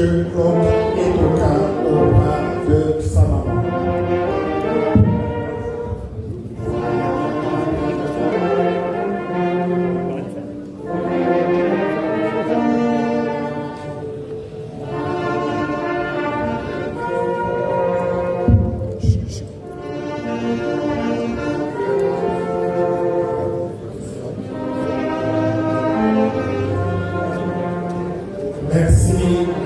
Monsieur Claude Etoka au bras de sa maman. Merci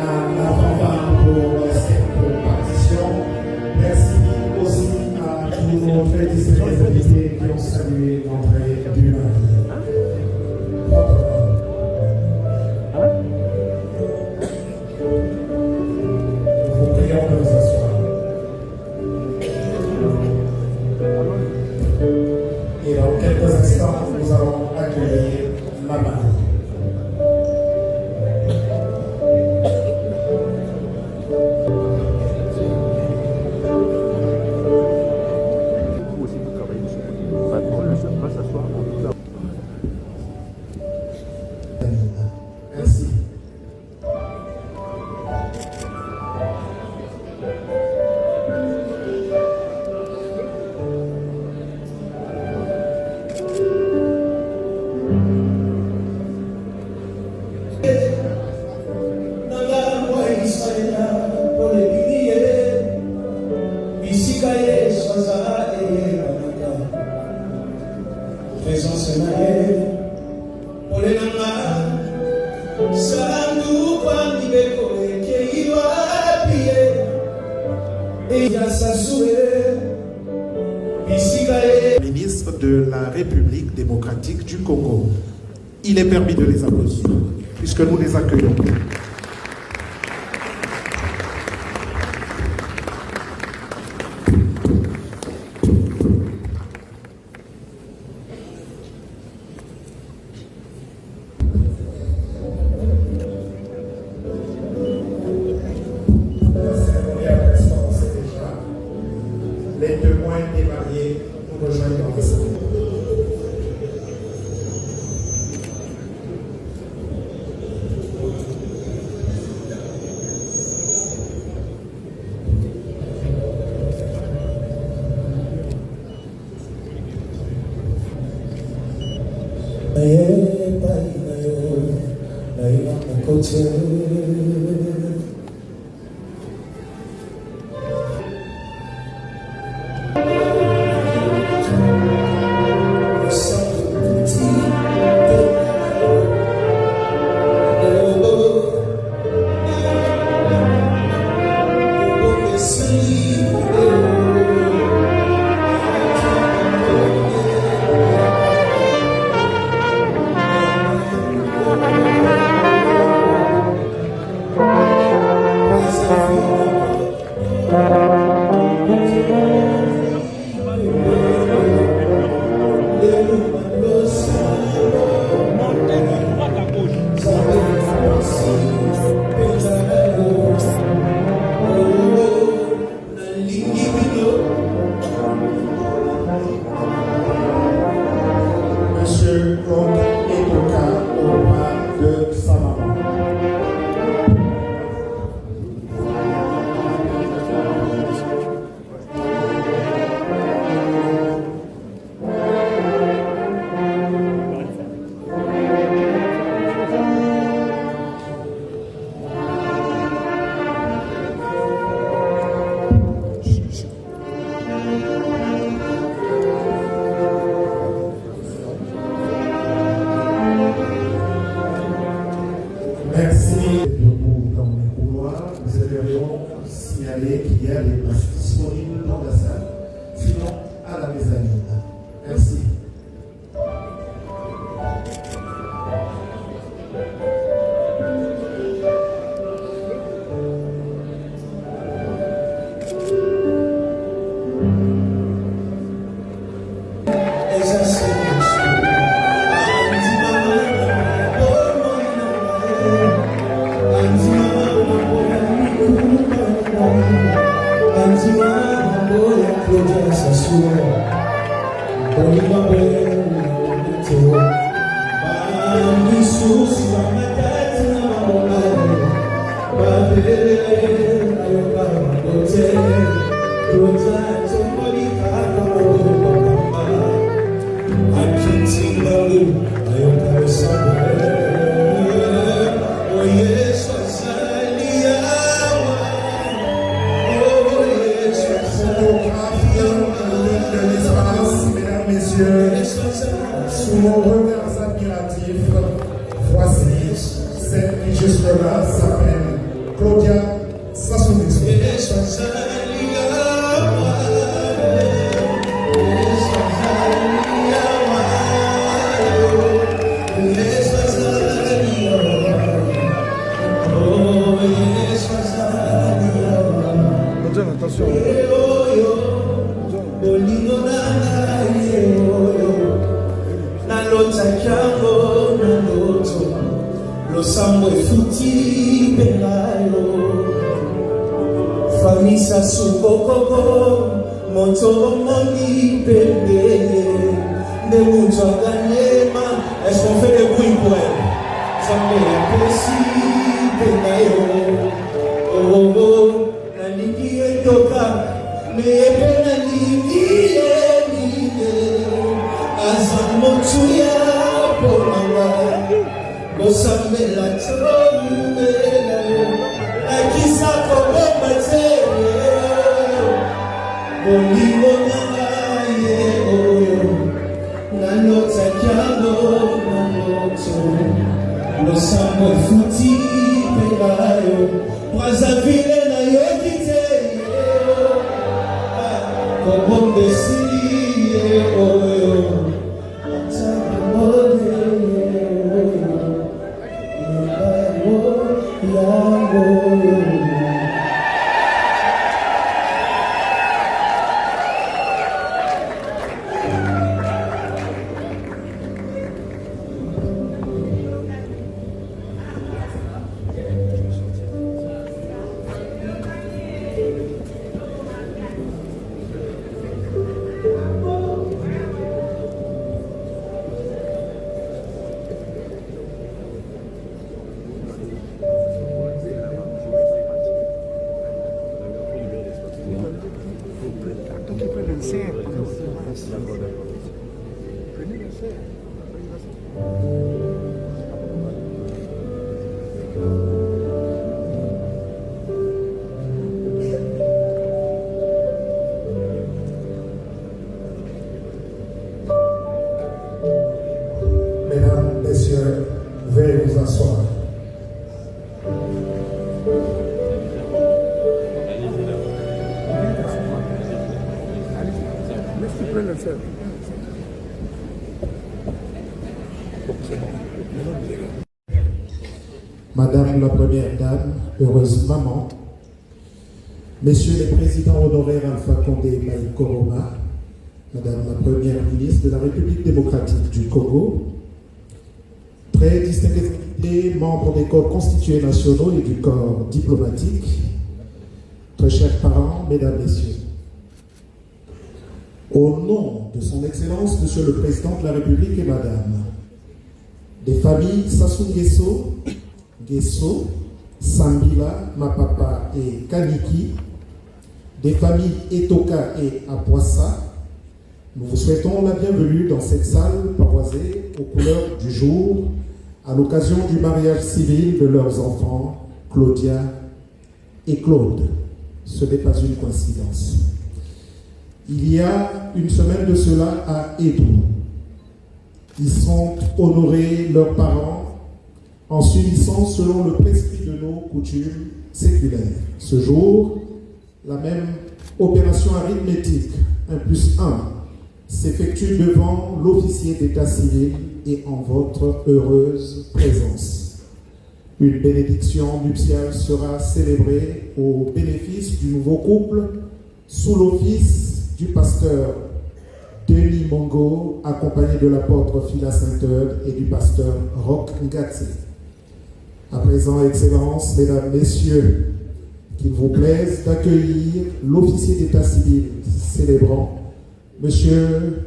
à la fanfare pour cette partition. Merci aussi à tous nos très distingués invités qui ont salué l'entrée du mari. Nous vous prions de vous asseoir. Et dans quelques instants, nous allons accueillir la mariée. Merci. Ministre de la République démocratique du Congo. Il est permis de les applaudir, puisque nous les accueillons. Les témoins des mariés nous rejoignent dans la salle. Monsieur Claude Etoka au bras de sa maman. Merci. Debout dans les couloirs, nous aimerions signaler qu'il y a des places disponibles dans la salle, sinon à la mezzanine. Merci. Bye. Losambo efuti pelayo Famisa sukokoko Monto moni pende De mucho ganema Est-ce qu'on fait des bruits pour elle? Sambo epesi pelayo Oh oh Naniki etoka Me epena niki Azamotuya Pomanga Losamela Tromela Akisa Kobomate Bolimo Nanaye Oyo Nanota Kiano Nanoto Losambo Futi Pelayo Wazavile na Yokite Kobombe Siye Oyo Mesdames, Messieurs, veuillez vous asseoir. Madame la Première Dame, heureuse maman, Messieurs les présidents honoraires Alpha Condé Maï Koroma, Madame la Première ministre de la République démocratique du Congo, très distingués invités, membres des corps constitués nationaux et du corps diplomatique, très chers parents, Mesdames, Messieurs, au nom de son Excellence, Monsieur le Président de la République et Madame, des familles Sassou Nguesso, Nguesso, Sambila, Mapapa et Kaniki, des familles Etoka et Apoissa, nous vous souhaitons la bienvenue dans cette salle pavoisée aux couleurs du jour à l'occasion du mariage civil de leurs enfants, Claudia et Claude. Ce n'est pas une coïncidence. Il y a une semaine de cela à Édou, ils sont honorés leurs parents en s'unissant selon le prescrit de nos coutumes séculaires. Ce jour, la même opération arithmétique 1 + 1 s'effectue devant l'officier d'état civil et en votre heureuse présence. Une bénédiction nuptiale sera célébrée au bénéfice du nouveau couple sous l'office du pasteur Denis Mongo, accompagné de l'apôtre Phila Sainte-Eude et du pasteur Roch Ngatse. À présent, Excellences, Mesdames, Messieurs, qu'il vous plaise d'accueillir l'officier d'état civil célébrant, Monsieur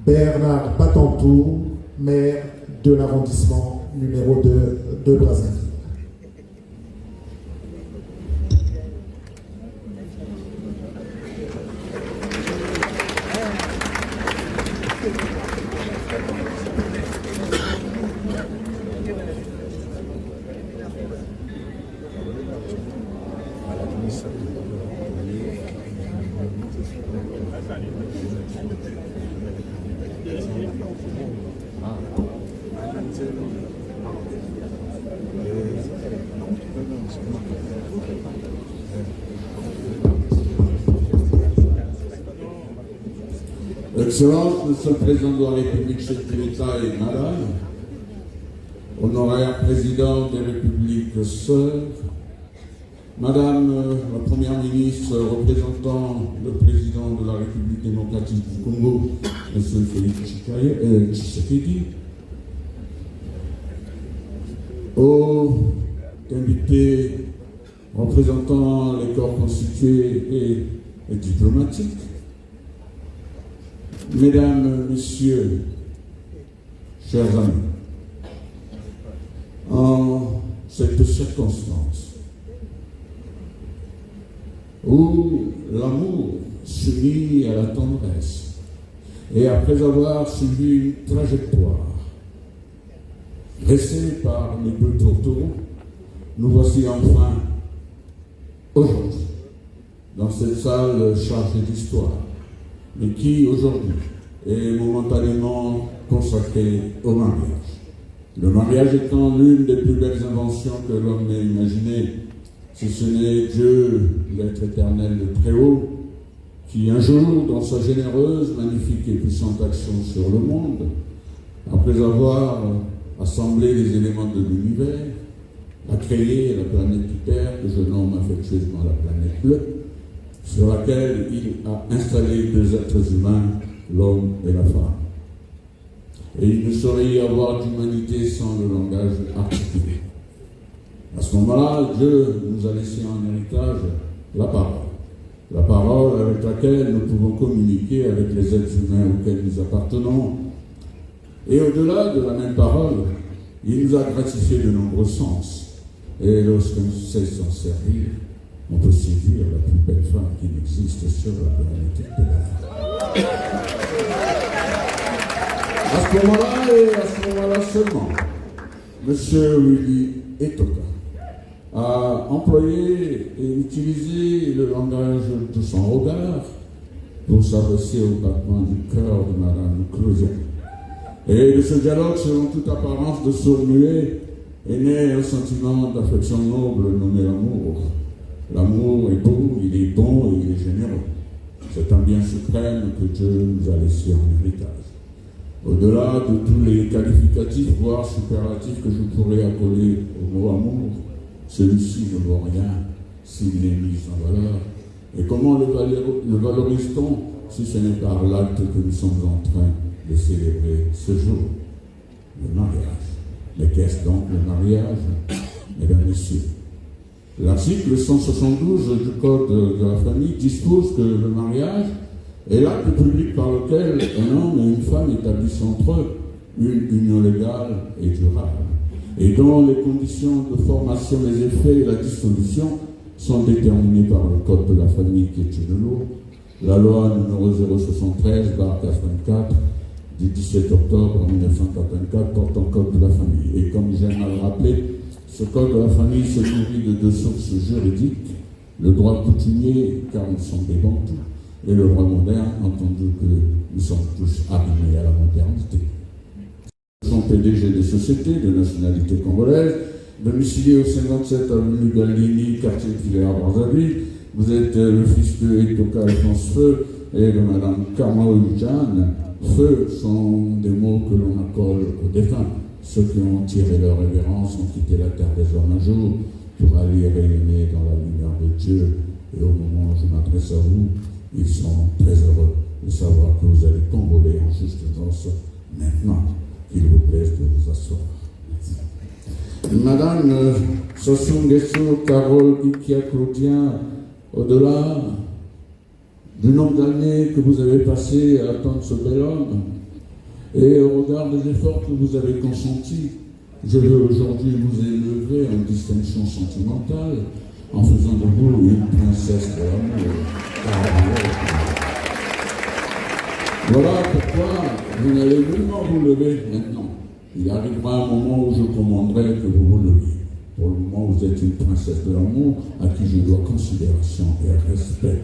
Bernard Batantou, maire de l'arrondissement numéro 2 de Brazzaville. Excellences, Monsieur le Président de la République, chef de l'État et Madame, honoraire Président des Républiques sœurs, Madame la Première ministre représentant le Président de la République démocratique du Congo, Monsieur Félix Tshisekedi, aux invités représentant les corps constitués et diplomatiques, mesdames, messieurs, chers amis, en cette circonstance où l'amour s'unit à la tendresse et après avoir suivi une trajectoire dressée par les deux tourtereaux, nous voici enfin aujourd'hui dans cette salle chargée d'histoire, mais qui aujourd'hui est momentanément consacrée au mariage. Le mariage étant l'une des plus belles inventions que l'homme ait imaginées, si ce n'est Dieu, l'être éternel de Très-Haut, qui un jour, dans sa généreuse, magnifique et puissante action sur le monde, après avoir assemblé les éléments de l'univers, a créé la planète Hyper, que je nomme affectueusement la planète bleue, sur laquelle il a installé deux êtres humains, l'homme et la femme. Et il ne saurait y avoir d'humanité sans le langage articulé. À ce moment-là, Dieu nous a laissé en héritage la parole avec laquelle nous pouvons communiquer avec les êtres humains auxquels nous appartenons. Et au-delà de la même parole, il nous a gratifié de nombreux sens. Et lorsqu'on sait s'en servir, on peut séduire la plus belle femme qui n'existe sur la planète Terre. À ce moment-là seulement, M. Willy Etoka a employé et utilisé le langage de son regard pour s'adresser au battement du cœur de Mme Clouzet. Et de ce dialogue, selon toute apparence de sourd-muet, est né un sentiment d'affection noble nommé l'amour. L'amour est beau, il est bon et il est généreux. C'est un bien suprême que Dieu nous a laissé en héritage. Au-delà de tous les qualificatifs, voire superlatifs que je pourrais accoler au mot amour, celui-ci ne vaut rien s'il est mis en valeur. Et comment le valorise-t-on si ce n'est par l'acte que nous sommes en train de célébrer ce jour, le mariage. Mais qu'est-ce donc le mariage, mesdames et messieurs? L'article 172 du Code de la famille dispose que le mariage est l'acte public par lequel un homme et une femme établissent entre eux une union légale et durable, et dont les conditions de formation, les effets et la dissolution sont déterminés par le Code de la famille qui est une loi, la loi numéro 073/84 du 17 octobre 1984 portant Code de la famille. Et comme j'aime à le rappeler, ce Code de la famille se nourrit de deux sources juridiques, le droit coutumier, car nous sommes des bantous, et le droit moderne, entendu que nous sommes tous arrimés à la modernité. Nous sommes PDG des sociétés de nationalité congolaise, domicilié au 57 avenue Galini, quartier Hilaire Brazzaville. Vous êtes le fils de Etoka Alphonse Feu et de Madame Karmaou Jeanne. Feu sont des mots que l'on accorde aux défunts. Ceux qui ont tiré leur révérence ont quitté la terre des hommes un jour pour aller rayonner dans la lumière de Dieu. Et au moment où je m'adresse à vous, ils sont très heureux de savoir que vous allez tomber en juste danse maintenant. Qu'il vous plaise de vous asseoir. Madame Sassou Nguesso Carole Ikia Claudien, au-delà du nombre d'années que vous avez passé à attendre ce bel homme, et au regard des efforts que vous avez consentis, je veux aujourd'hui vous élever en distinction sentimentale en faisant de vous une princesse de l'amour. Voilà pourquoi vous n'allez nullement vous lever maintenant. Il arrivera un moment où je commanderai que vous vous leviez. Pour le moment, vous êtes une princesse de l'amour à qui je dois considération et respect.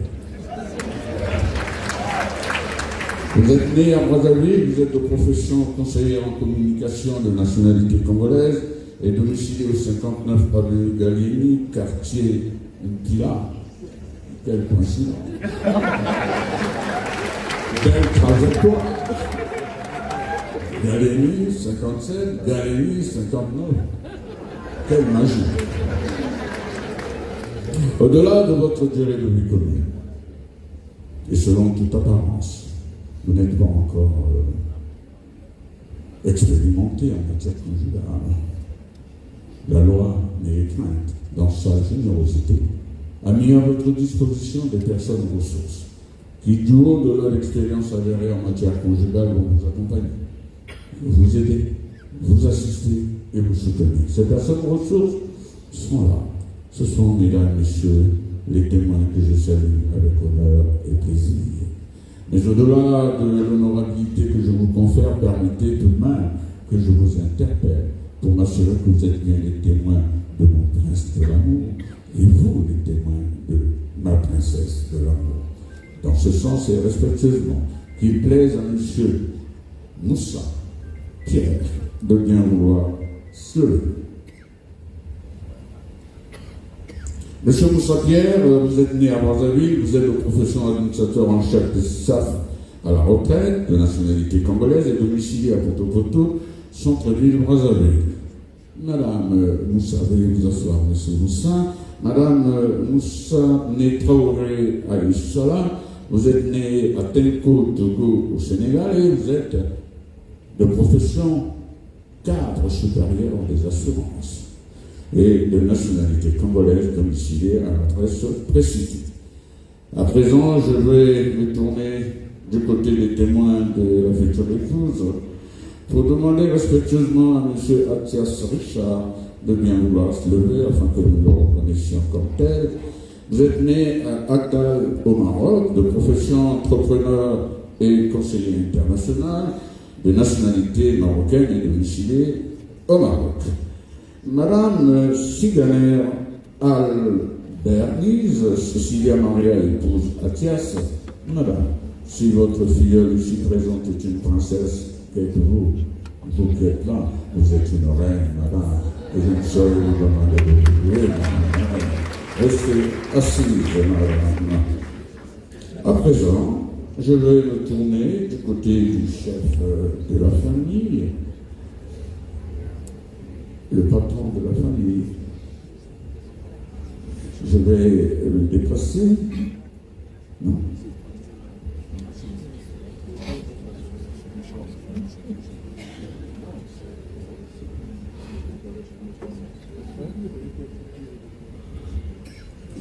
Vous êtes né à Brazzaville, vous êtes de profession conseillère en communication de nationalité congolaise et domicilié au 59 avenue Galini, quartier Mpila. Quelle coïncidence! Belle trajectoire! Galini 57, Galini 59. Quelle magie! Au-delà de votre durée de vie commune, et selon toute apparence, vous n'êtes pas encore expérimenté en matière conjugale. La loi, n'ayez crainte, dans sa générosité, a mis à votre disposition des personnes ressources qui, du haut de leur expérience avérée en matière conjugale, vont vous accompagner, vous aider, vous assister et vous soutenir. Ces personnes ressources sont là. Ce sont, mesdames, messieurs, les témoins que je salue avec honneur et plaisir. Mais au-delà de l'honorabilité que je vous confère, permettez tout de même que je vous interpelle pour m'assurer que vous êtes bien les témoins de mon prince de l'amour et vous les témoins de ma princesse de l'amour. Dans ce sens et respectueusement, qu'il plaise à M. Moussa Pierre de bien vouloir se lever. Monsieur Moussa Pierre, vous êtes né à Brazzaville, vous êtes le professeur administrateur en chef de SAF à la retraite, de nationalité congolaise et domicilié à Poto-Poto, centre-ville de Brazzaville. Madame Moussa, veuillez vous asseoir, monsieur Moussa. Madame Moussa né Traoré à Issala, vous êtes né à Tenko, Togo, au Sénégal, et vous êtes de profession cadre supérieur des assurances et de nationalité congolaise domiciliée à l'adresse précitée. À présent, je vais me tourner du côté des témoins de la future épouse pour demander respectueusement à M. Athias Richard de bien vouloir se lever afin que nous le reconnaissions comme tel. Vous êtes né à Atal au Maroc, de profession entrepreneur et conseiller international, de nationalité marocaine et domiciliée au Maroc. Madame Siganer Al-Berniz, Cecilia Maria, épouse Athias. Madame, si votre filleule ici présente est une princesse, qu'êtes-vous? Vous qui êtes là, vous êtes une reine, madame, et je ne saurais vous demander de vous louer, madame. Restez assise, madame. À présent, je vais me tourner du côté du chef de la famille, le patron de la famille. Je vais le déplacer. Non.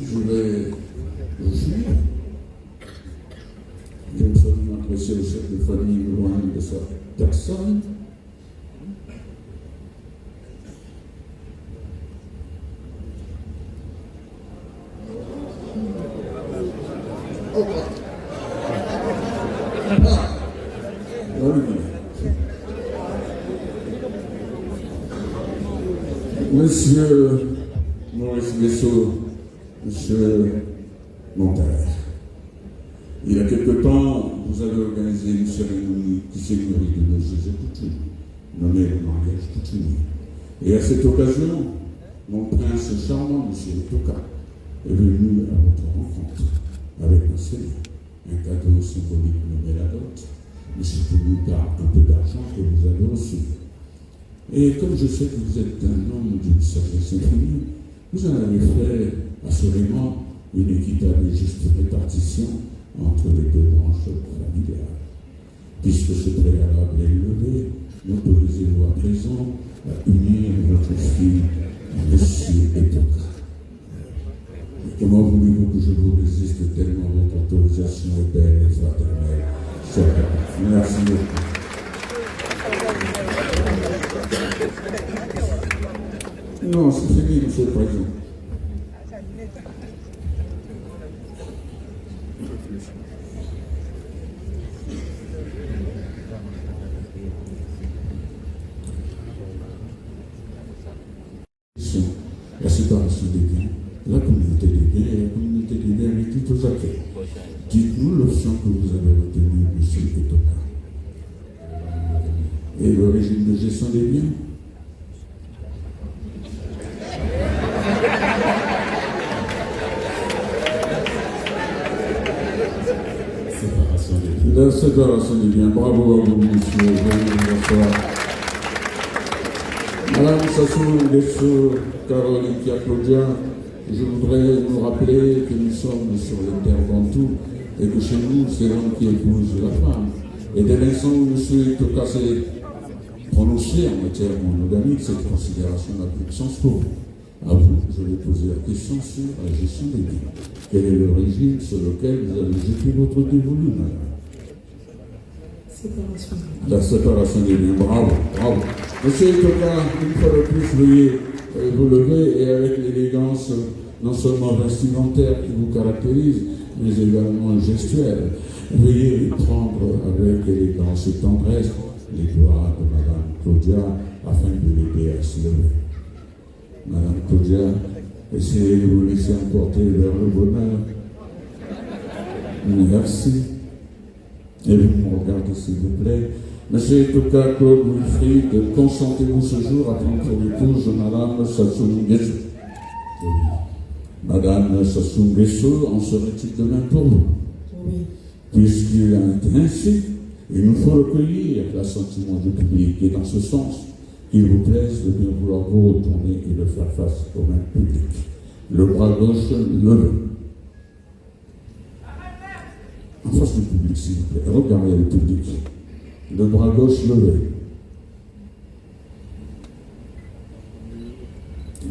Je vais vous suivre. Je me suis apprécié le chef de famille loin de sa personne. Monsieur Maurice Bessot, monsieur mon père, il y a quelque temps, vous avez organisé une cérémonie qui s'est nourrie de nos juges et coutumes, nommée le mariage coutumier. Et à cette occasion, mon prince charmant, monsieur Toka, est venu à votre rencontre avec un seigneur, un cadeau symbolique nommé la dot, mais soutenu par un peu d'argent que vous avez reçu. Et comme je sais que vous êtes un homme d'une sagesse infinie, vous en avez fait assurément une équitable et juste répartition entre les deux branches familiales. Puisque ce préalable est levé, m'autorisez-vous à présent à unir votre fille, monsieur Etoka. Comment voulez-vous que je vous résiste tellement votre autorisation est belle et fraternelle? Merci beaucoup. Non, c'est fini, monsieur le président. La séparation des biens, la communauté des biens et la communauté des biens réduite aux acquis. Dites-nous l'option que vous avez retenue, monsieur Etoka. Et le régime de gestion des biens? La séparation des biens. Bravo à vous, monsieur. Bonsoir. Madame Sassou Nguesso, Caroline Claudia, je voudrais vous rappeler que nous sommes sur les terres Bantou et que chez nous, c'est l'homme qui épouse la femme. Et dès l'instant où monsieur Etoka s'est prononcer en matière monogamique cette considération n'a plus de sens pour vous. À vous, je vais poser la question sur la gestion des biens. Quel est le régime sur lequel vous avez jeté votre dévolu, madame? Séparation. La séparation des biens. Bravo, bravo. Monsieur Itoka, une fois de plus, veuillez vous lever et avec l'élégance non seulement vestimentaire qui vous caractérise, mais également gestuelle. Veuillez prendre avec élégance et tendresse les doigts de Madame Claudia afin de l'aider à se lever. Madame Claudia, essayez de vous laisser emporter vers le bonheur. Merci. Et vous me regardez s'il vous plaît. Monsieur Itoka Claude Wilfried, consentez-vous ce jour à prendre pour épouse Madame Sassou Nguesso? Oui. Madame Sassou Nguesso, en serait-il de même pour vous? Oui. Puisqu'il a été ainsi, il nous faut recueillir l'assentiment du public et dans ce sens, qu'il vous plaise de bien vouloir vous retourner et de faire face au même public. Le bras gauche levé. En face du public, s'il vous plaît. Regardez le public. Le bras gauche levé.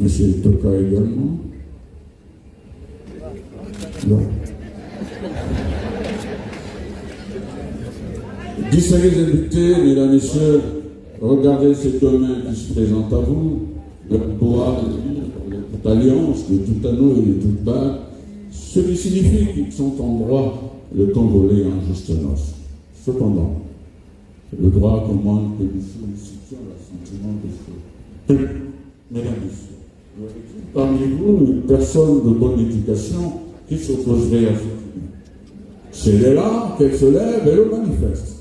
Monsieur Toka également. Non. Distingués invités, mesdames et messieurs, regardez ces deux mains qui se présentent à vous, le pouvoir de toute alliance, de tout anneau et de toute bague, ce qui signifie qu'ils sont en droit de convoler en juste noces. Cependant, le droit commande que nous sollicitions l'assentiment de ceux. Mesdames et messieurs, parmi vous, une personne de bonne éducation qui s'opposerait à ce qui c'est là qu'elle se lève et le manifeste.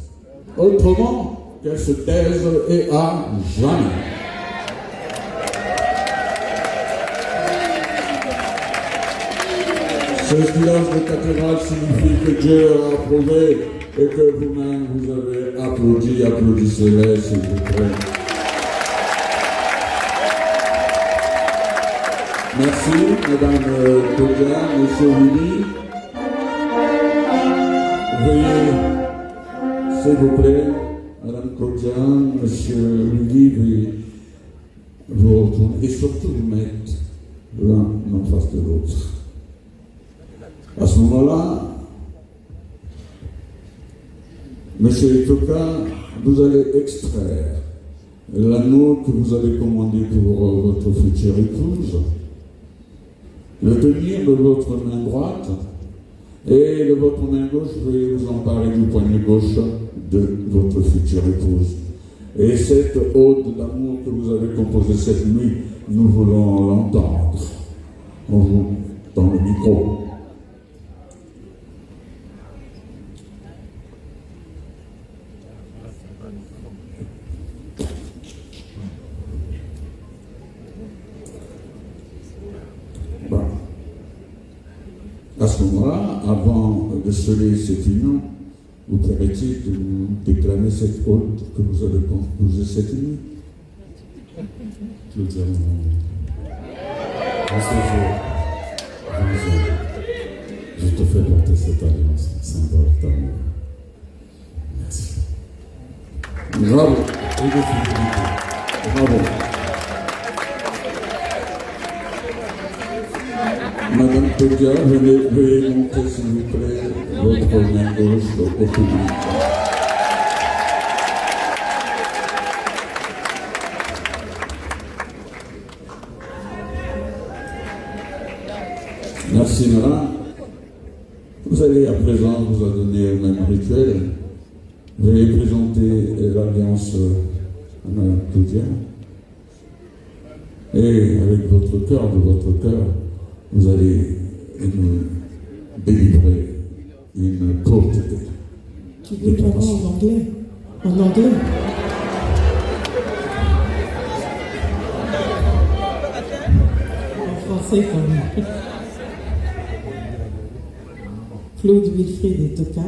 Autrement, qu'elle se taise et à jamais. Ce silence de cathédrale signifie que Dieu a approuvé et que vous-même vous avez applaudi. Applaudissez-les, s'il vous plaît. Merci, Madame Claudia, Monsieur Willy. Veuillez, s'il vous plaît, Madame Claudia, Monsieur Willy, veuillez vous retourner et surtout vous mettre l'un en face de l'autre. À ce moment-là, Monsieur Itoka, vous allez extraire l'anneau que vous avez commandé pour votre future épouse, le tenir de votre main droite et de votre main gauche, veuillez vous emparer du poignet gauche de votre future épouse. Et cette ode d'amour que vous avez composée cette nuit, nous voulons l'entendre. On vous dans le micro. À ce moment-là, avant de sceller cette union, vous permettez de nous déclamer cette ode que vous avez composée cette nuit? Nous allons. En ce jour, je te fais porter cette alliance, symbole d'amour. Merci. Bravo. Et de fidélité. Bravo. Madame Claudia, veuillez montrer s'il vous plaît votre main gauche au public. Merci madame. Vous allez à présent vous adonner au même rituel. Veuillez présenter l'alliance à Madame Claudia. Et avec votre cœur, de votre cœur, vous allez nous délivrer une courte Tu veux vraiment en anglais? En anglais? En français quand même. Claude Wilfried Itoka,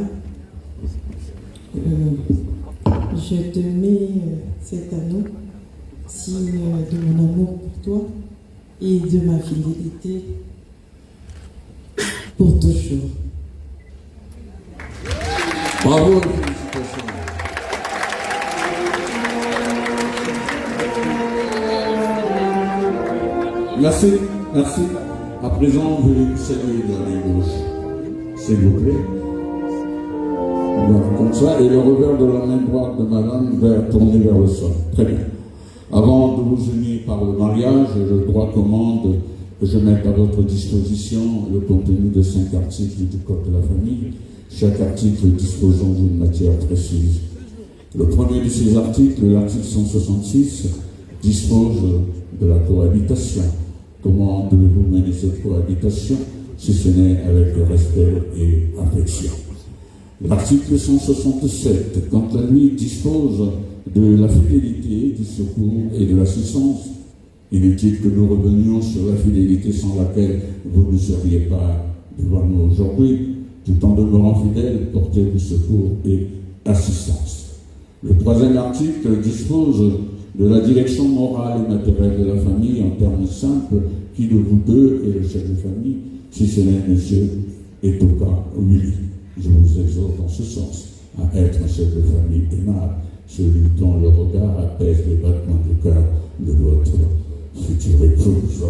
je te mets cet anneau, signe de mon amour pour toi et de ma fidélité pour toujours. Bravo, félicitations. Merci, merci. À présent, veuillez saluer de la gauche, s'il vous plaît. Voilà, comme ça, et le revers de la main droite de madame va tourner vers le sol. Très bien. Avant de vous unir par le mariage, le droit commande que je mette à votre disposition le contenu de 5 articles du Code de la famille, chaque article disposant d'une matière précise. Le premier de ces articles, l'article 166, dispose de la cohabitation. Comment devez-vous mener cette cohabitation si ce n'est avec le respect et affection? L'article 167, quant à lui, dispose de la fidélité, du secours et de l'assistance. Inutile que nous revenions sur la fidélité sans laquelle vous ne seriez pas devant nous aujourd'hui, tout en demeurant fidèles, porteurs du secours et assistance. Le troisième article dispose de la direction morale et matérielle de la famille en termes simples, qui de vous deux est le chef de famille, si ce n'est monsieur Etoka Willy. Je vous exhorte en ce sens à être un chef de famille aimable, celui dont le regard apaise les battements du cœur de votre future épouse.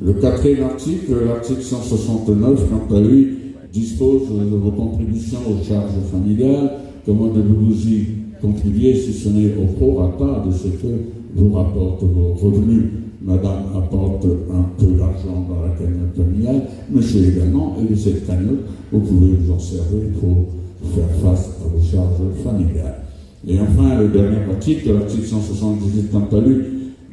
Le quatrième article, l'article 169, quant à lui, dispose de vos contributions aux charges familiales. Comment devez-vous y contribuer si ce n'est au prorata de ce que vous rapportent vos revenus? Madame apporte un peu d'argent dans la cagnotte familiale, monsieur également, et de cette cagnotte, vous pouvez vous en servir pour faire face à vos charges familiales. Et enfin, le dernier article, l'article 178, quant à lui,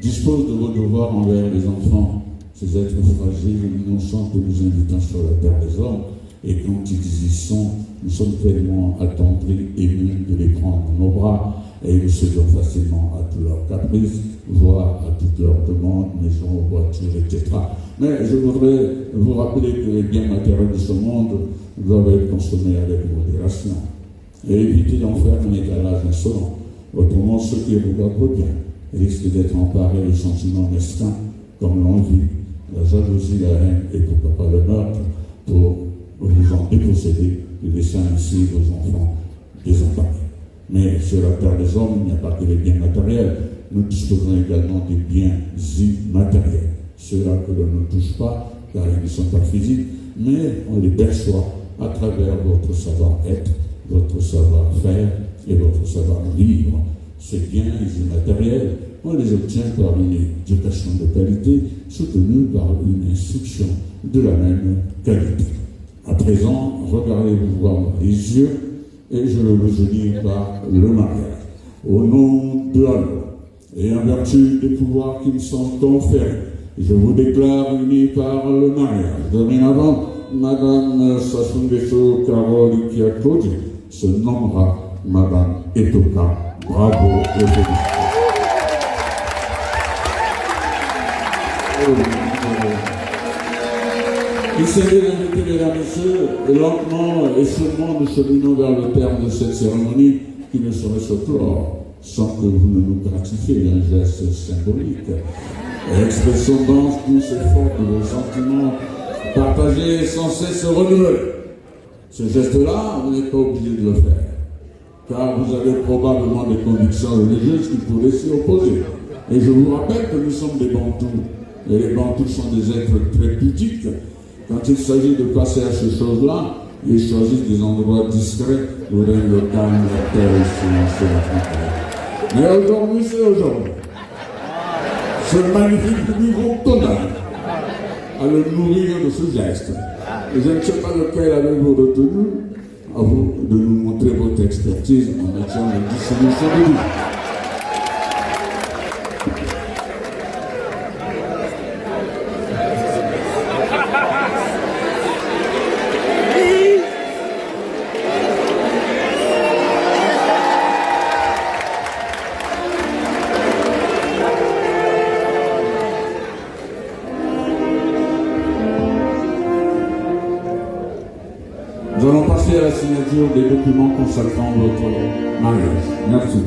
dispose de vos devoirs envers les enfants, ces êtres fragiles et innocents que nous invitons sur la terre des hommes, et quand ils y sont, nous sommes tellement attendris et émus de les prendre dans nos bras, et nous cédons facilement à tous leurs caprices, voire à toutes leurs demandes, maisons, voitures, etc. Mais je voudrais vous rappeler que les biens matériels de ce monde doivent être consommés avec modération, et éviter d'en faire un étalage insolent. Autrement, ceux qui regardent vos biens risquent d'être emparés de sentiments mesquins, comme l'envie, la jalousie, la haine, et pourquoi pas le meurtre, pour vous en déposséder et laisser ainsi vos enfants désemparés. Mais sur la terre des hommes, il n'y a pas que les biens matériels. Nous disposons également des biens immatériels. Ceux-là que l'on ne touche pas, car ils ne sont pas physiques, mais on les perçoit à travers votre savoir-être, votre savoir-faire et votre savoir-vivre. Ces biens immatériels, on les obtient par une éducation de qualité, soutenue par une instruction de la même qualité. À présent, regardez-vous voir dans les yeux, et je vais vous unir par le mariage. Au nom de la loi, et en vertu des pouvoirs qui me sont conférés, je vous déclare unis par le mariage. Dorénavant, Madame Sassou Carole Kiakoji se nommera Madame Etoka. Bravo et félicitations. Il s'est invité, mesdames et messieurs, lentement et sûrement nous cheminons vers le terme de cette cérémonie qui ne saurait se clore sans que vous ne nous gratifiez d'un geste symbolique. Expression dense, douce et forte de vos sentiments partagés et sans cesse renouvelés. Ce geste-là, vous n'êtes pas obligé de le faire, car vous avez probablement des convictions religieuses qui pourraient s'y opposer. Et je vous rappelle que nous sommes des bantous, et les bantous sont des êtres très pudiques. Quand il s'agit de passer à ces choses-là, ils choisissent des endroits discrets où règne le calme, la terre et le silence et la tranquillité. Mais aujourd'hui, c'est aujourd'hui. Ce magnifique niveau tonal à le nourrir de ce geste. Et je ne sais pas lequel avez-vous retenu, à vous de nous montrer votre expertise en matière de distribution de vie. Nous allons passer à la signature des documents consacrant votre mariage. Merci.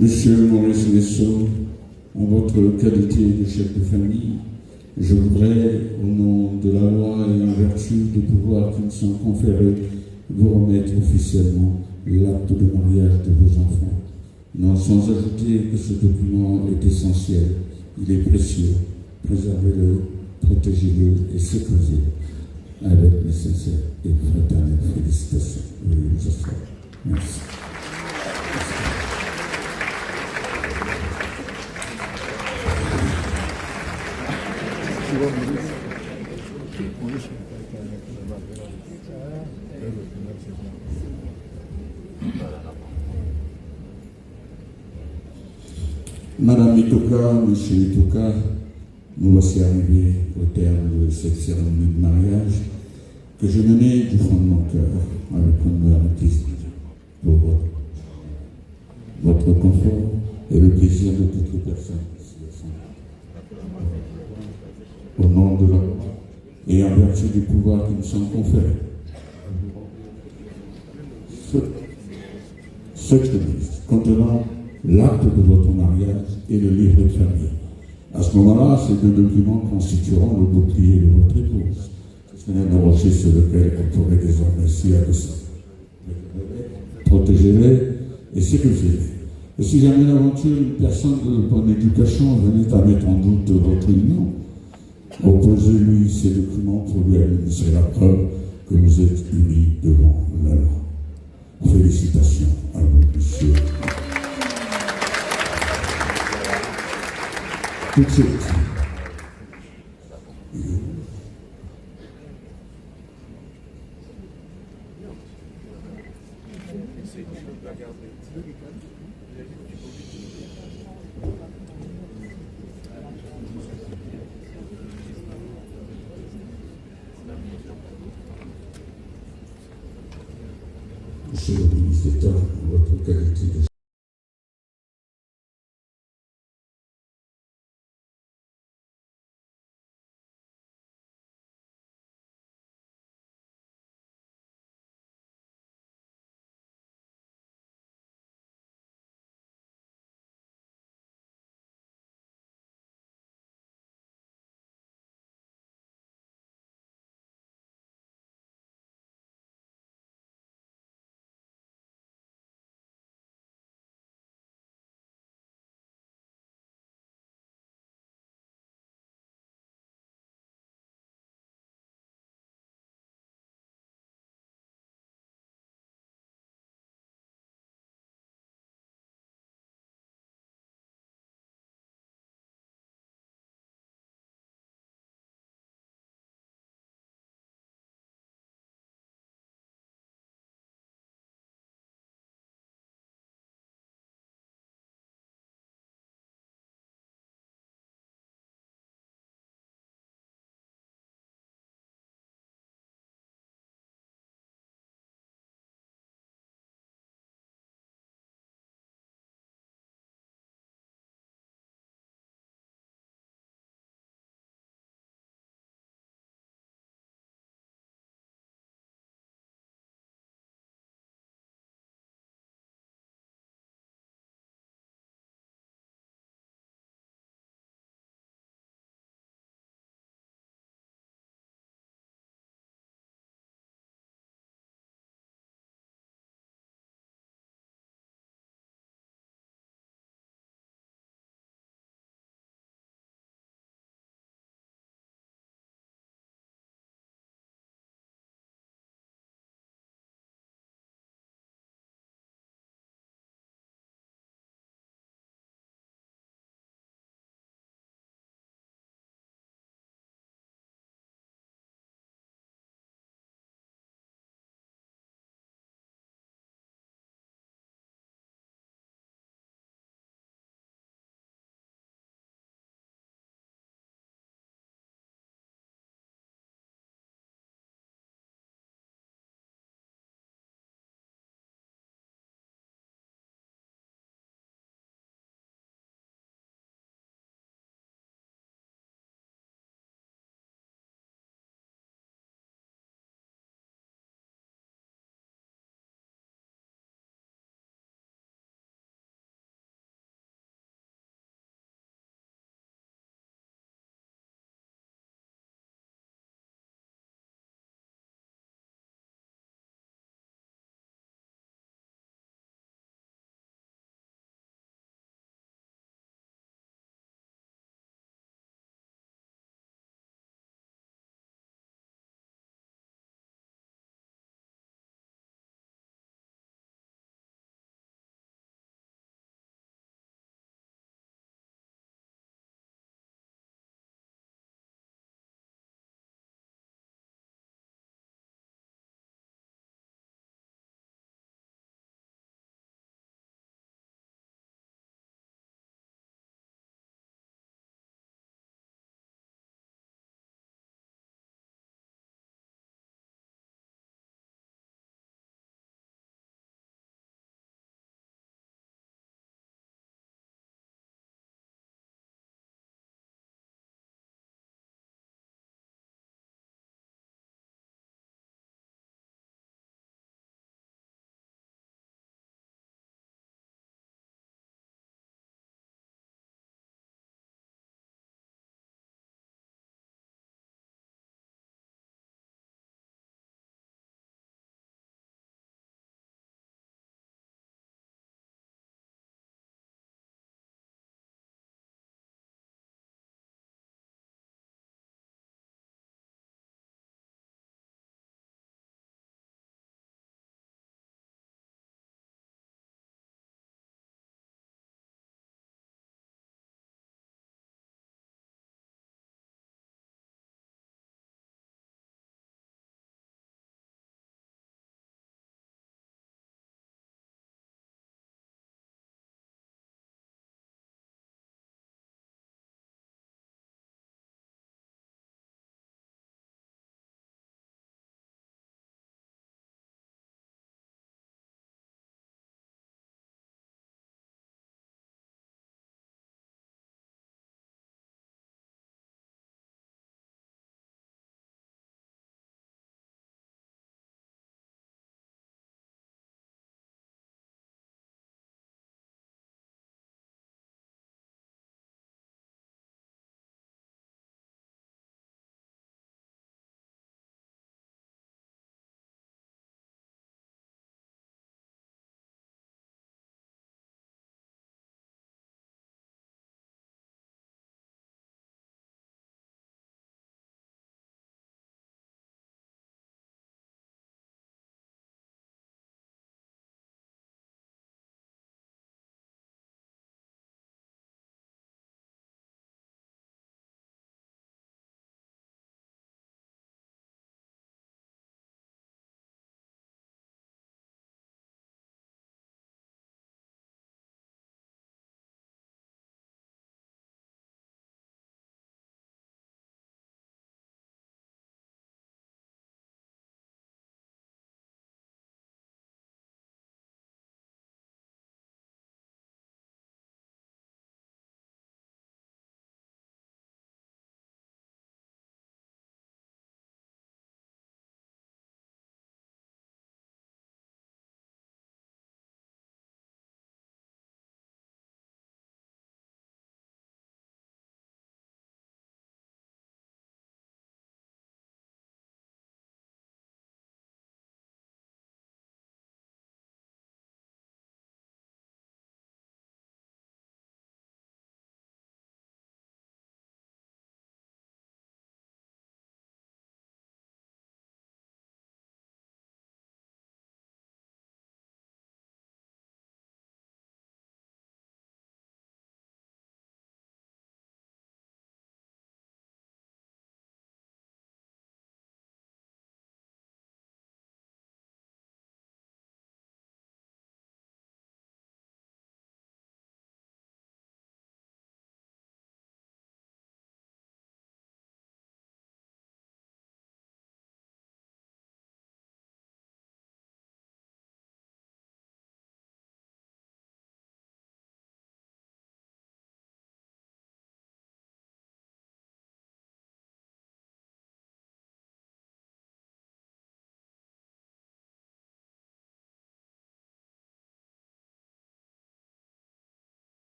Monsieur Maurice Lessot, en votre qualité de chef de famille, je voudrais, au nom de la loi et en vertu des pouvoirs qui me sont conférés, vous remettre officiellement l'acte de mariage de vos enfants. Non sans ajouter que ce document est essentiel, il est précieux. Préservez-le, protégez-le et sécurisez-le avec les sincères et fraternelles félicitations. Veuillez vous asseoir. Merci. Madame Itoka, Monsieur Itoka, nous voici arrivés au terme de cette cérémonie de mariage que je menais du fond de mon cœur avec honneur et plaisir pour votre confort et le plaisir de toutes les personnes ici au nom de la loi et en vertu du pouvoir qui nous sont conférés. Ce texte contenant l'acte de votre mariage et le livre de famille. À ce moment-là, ces deux documents constitueront le bouclier de votre épouse. Ce n'est le rocher sur lequel on pourrait désormais s'y adosser. Protégez-les et sécurisez-les. Et si jamais d'aventure une personne de bonne éducation venait à mettre en doute votre union, opposez-lui ces documents pour lui administrer la preuve que vous êtes unis devant la loi. Félicitations à vous, monsieur. Tout de suite. Monsieur le ministre d'État, en votre qualité de